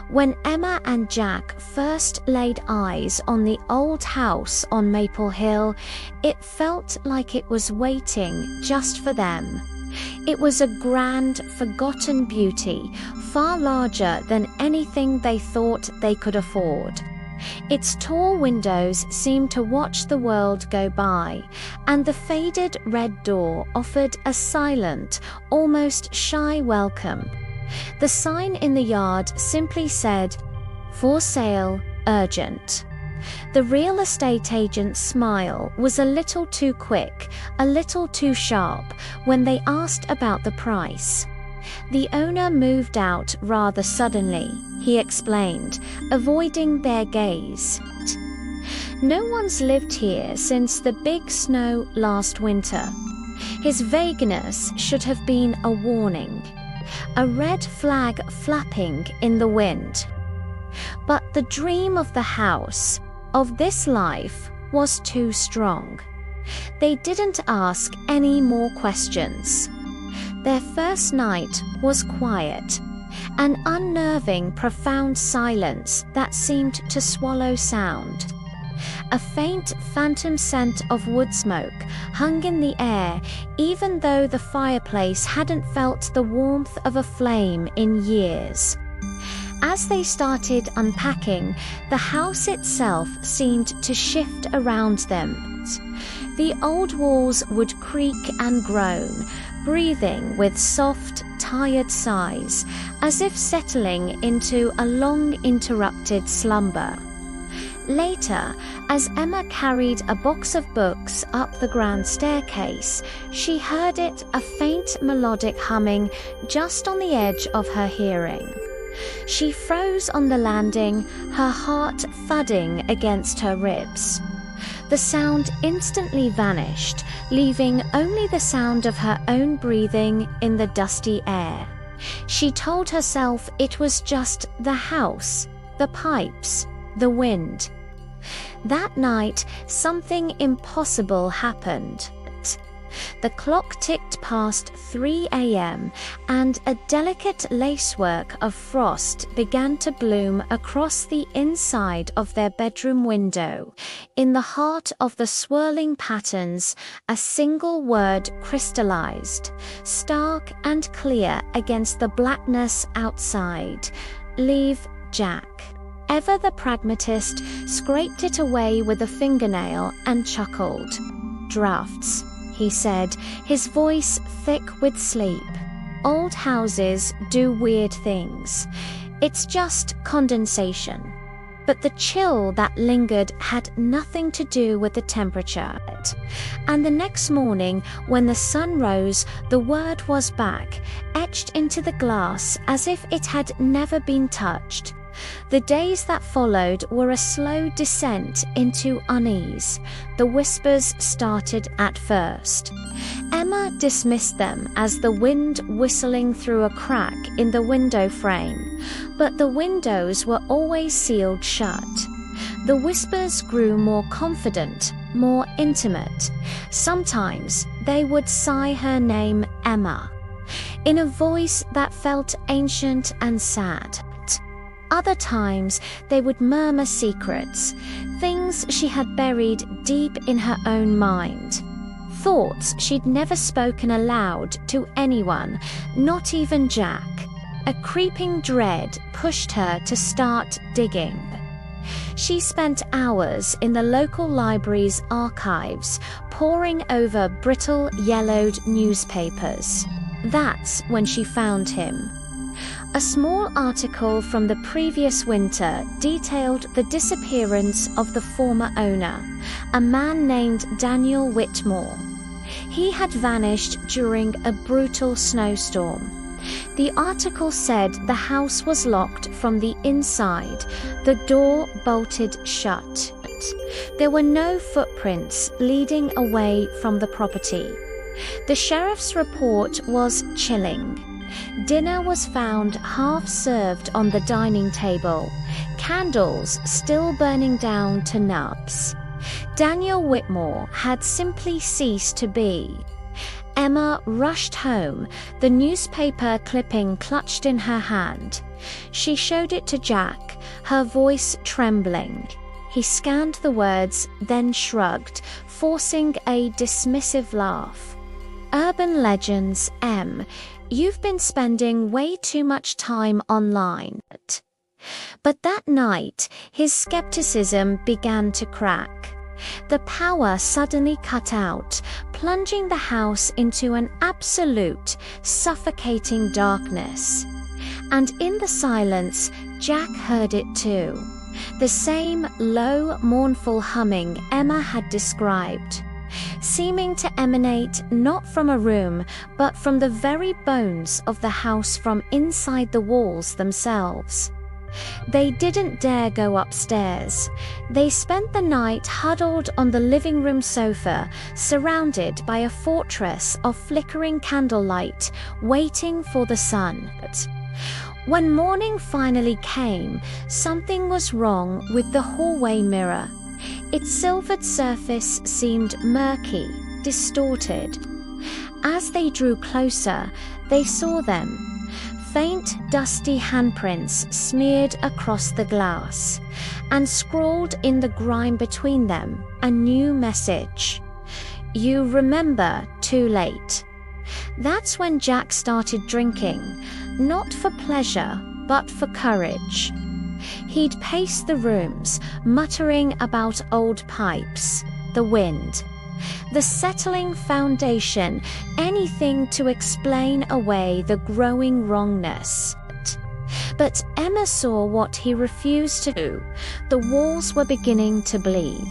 When Emma and Jack first laid eyes on the old house on Maple Hill, it felt like it was waiting just for them. It was a grand, forgotten beauty, far larger than anything they thought they could afford. Its tall windows seemed to watch the world go by, and the faded red door offered a silent, almost shy welcome. The sign in the yard simply said, "For sale, urgent." The real estate agent's smile was a little too quick, a little too sharp, when they asked about the price. The owner moved out rather suddenly, he explained, avoiding their gaze. "No one's lived here since the big snow last winter." His vagueness should have been a warning, a red flag flapping in the wind. But the dream of the house, of this life, was too strong. They didn't ask any more questions. Their first night was quiet, an unnerving, profound silence that seemed to swallow sound. A faint phantom scent of wood smoke hung in the air, even though the fireplace hadn't felt the warmth of a flame in years. As they started unpacking, the house itself seemed to shift around them. The old walls would creak and groan, breathing with soft, tired sighs, as if settling into a long interrupted slumber. Later, as Emma carried a box of books up the grand staircase, she heard it, a faint melodic humming just on the edge of her hearing. She froze on the landing, her heart thudding against her ribs. The sound instantly vanished, leaving only the sound of her own breathing in the dusty air. She told herself it was just the house, the pipes, the wind. That night, something impossible happened. The clock ticked past 3 a.m., and a delicate lacework of frost began to bloom across the inside of their bedroom window. In the heart of the swirling patterns, a single word crystallized, stark and clear against the blackness outside: "Leave, Jack." Ever the pragmatist scraped it away with a fingernail and chuckled. "Drafts," he said, his voice thick with sleep. "Old houses do weird things. It's just condensation." But the chill that lingered had nothing to do with the temperature. And the next morning, when the sun rose, the word was back, etched into the glass as if it had never been touched. The days that followed were a slow descent into unease. The whispers started at first. Emma dismissed them as the wind whistling through a crack in the window frame, but the windows were always sealed shut. The whispers grew more confident, more intimate. Sometimes they would sigh her name, Emma, in a voice that felt ancient and sad. Other times, they would murmur secrets, things she had buried deep in her own mind. Thoughts she'd never spoken aloud to anyone, not even Jack. A creeping dread pushed her to start digging. She spent hours in the local library's archives, poring over brittle, yellowed newspapers. That's when she found him. A small article from the previous winter detailed the disappearance of the former owner, a man named Daniel Whitmore. He had vanished during a brutal snowstorm. The article said the house was locked from the inside, the door bolted shut. There were no footprints leading away from the property. The sheriff's report was chilling. Dinner was found half served on the dining table, candles still burning down to nubs. Daniel Whitmore had simply ceased to be. Emma rushed home, the newspaper clipping clutched in her hand. She showed it to Jack, her voice trembling. He scanned the words, then shrugged, forcing a dismissive laugh. Urban legends, Em. You've been spending way too much time online. But that night, his skepticism began to crack. The power suddenly cut out, plunging the house into an absolute, suffocating darkness. And in the silence, Jack heard it too. The same low, mournful humming Emma had described, seeming to emanate not from a room, but from the very bones of the house, from inside the walls themselves. They didn't dare go upstairs. They spent the night huddled on the living room sofa, surrounded by a fortress of flickering candlelight, waiting for the sun. When morning finally came, something was wrong with the hallway mirror. Its silvered surface seemed murky, distorted. As they drew closer, they saw them. Faint, dusty handprints smeared across the glass, and scrawled in the grime between them, a new message. You remember too late. That's when Jack started drinking, not for pleasure, but for courage. He'd pace the rooms, muttering about old pipes, the wind, the settling foundation, anything to explain away the growing wrongness. But Emma saw what he refused to do. The walls were beginning to bleed.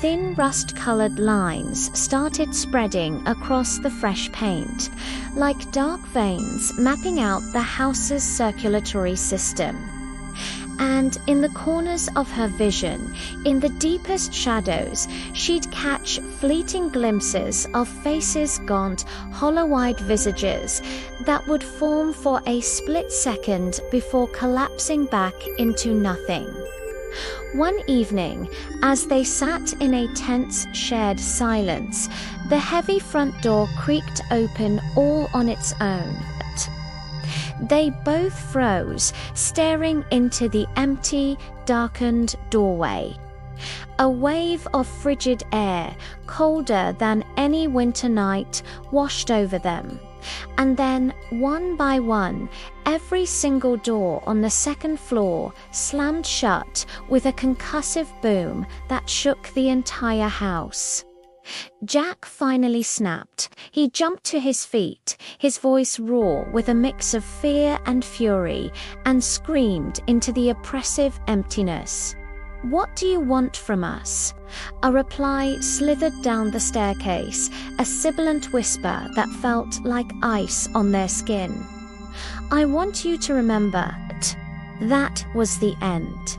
Thin rust-colored lines started spreading across the fresh paint, like dark veins mapping out the house's circulatory system. And in the corners of her vision, in the deepest shadows, she'd catch fleeting glimpses of faces, gaunt, hollow-eyed visages that would form for a split second before collapsing back into nothing. One evening, as they sat in a tense, shared silence, the heavy front door creaked open all on its own. They both froze, staring into the empty, darkened doorway. A wave of frigid air, colder than any winter night, washed over them. And then, one by one, every single door on the second floor slammed shut with a concussive boom that shook the entire house. Jack finally snapped. He jumped to his feet, his voice raw with a mix of fear and fury, and screamed into the oppressive emptiness. What do you want from us? A reply slithered down the staircase, a sibilant whisper that felt like ice on their skin. I want you to remember that was the end.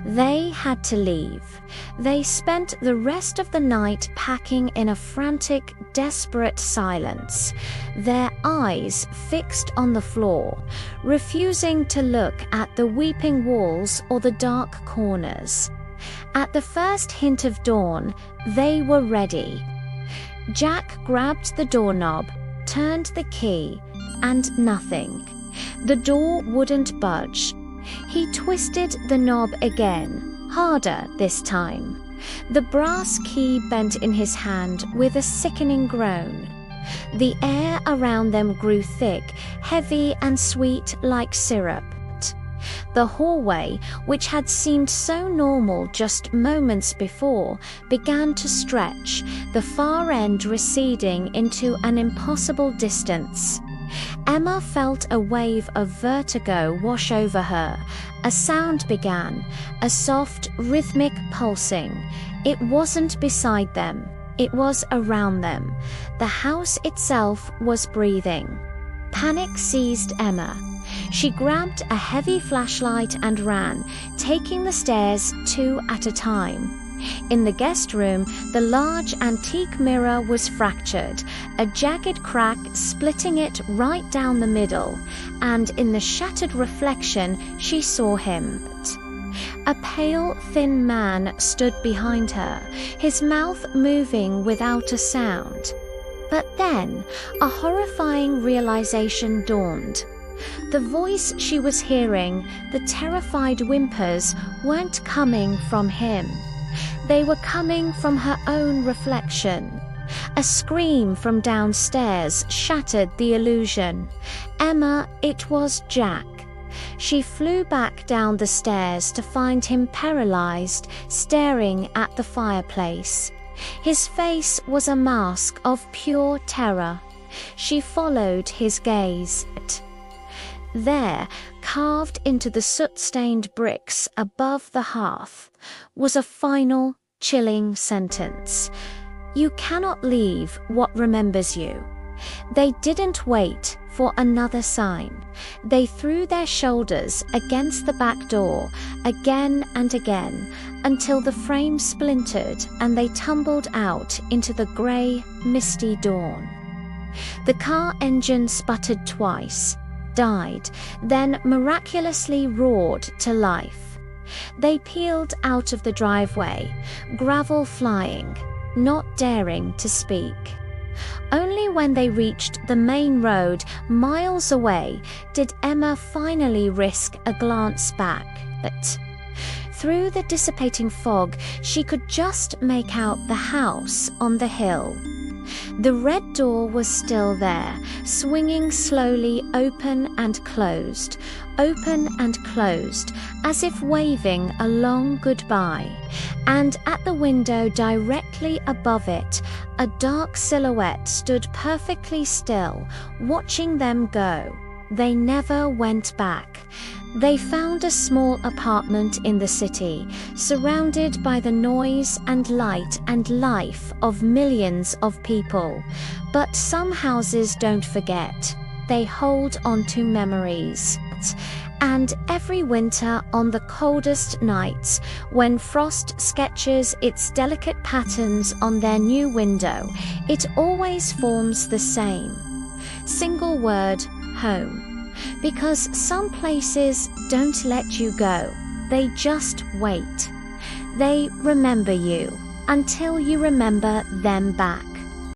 They had to leave. They spent the rest of the night packing in a frantic, desperate silence, their eyes fixed on the floor, refusing to look at the weeping walls or the dark corners. At the first hint of dawn, they were ready. Jack grabbed the doorknob, turned the key, and nothing. The door wouldn't budge. He twisted the knob again, harder this time. The brass key bent in his hand with a sickening groan. The air around them grew thick, heavy and sweet like syrup. The hallway, which had seemed so normal just moments before, began to stretch, the far end receding into an impossible distance. Emma felt a wave of vertigo wash over her. A sound began, a soft, rhythmic pulsing. It wasn't beside them, it was around them. The house itself was breathing. Panic seized Emma. She grabbed a heavy flashlight and ran, taking the stairs 2 at a time. In the guest room, the large antique mirror was fractured, a jagged crack splitting it right down the middle, and in the shattered reflection she saw him. A pale, thin man stood behind her, his mouth moving without a sound. But then, a horrifying realization dawned. The voice she was hearing, the terrified whimpers, weren't coming from him. They were coming from her own reflection. A scream from downstairs shattered the illusion. Emma, it was Jack. She flew back down the stairs to find him paralyzed, staring at the fireplace. His face was a mask of pure terror. She followed his gaze. There, carved into the soot-stained bricks above the hearth, was a final, chilling sentence. "You cannot leave what remembers you." They didn't wait for another sign. They threw their shoulders against the back door again and again until the frame splintered and they tumbled out into the grey, misty dawn. The car engine sputtered twice, died, then miraculously roared to life. They peeled out of the driveway, gravel flying, not daring to speak. Only when they reached the main road miles away did Emma finally risk a glance back. But through the dissipating fog, she could just make out the house on the hill. The red door was still there, swinging slowly open and closed, as if waving a long goodbye. And at the window directly above it, a dark silhouette stood perfectly still, watching them go. They never went back. They found a small apartment in the city, surrounded by the noise and light and life of millions of people. But some houses don't forget. They hold onto memories. And every winter, on the coldest nights, when frost sketches its delicate patterns on their new window, it always forms the same single word: home. Because some places don't let you go. They just wait. They remember you until you remember them back.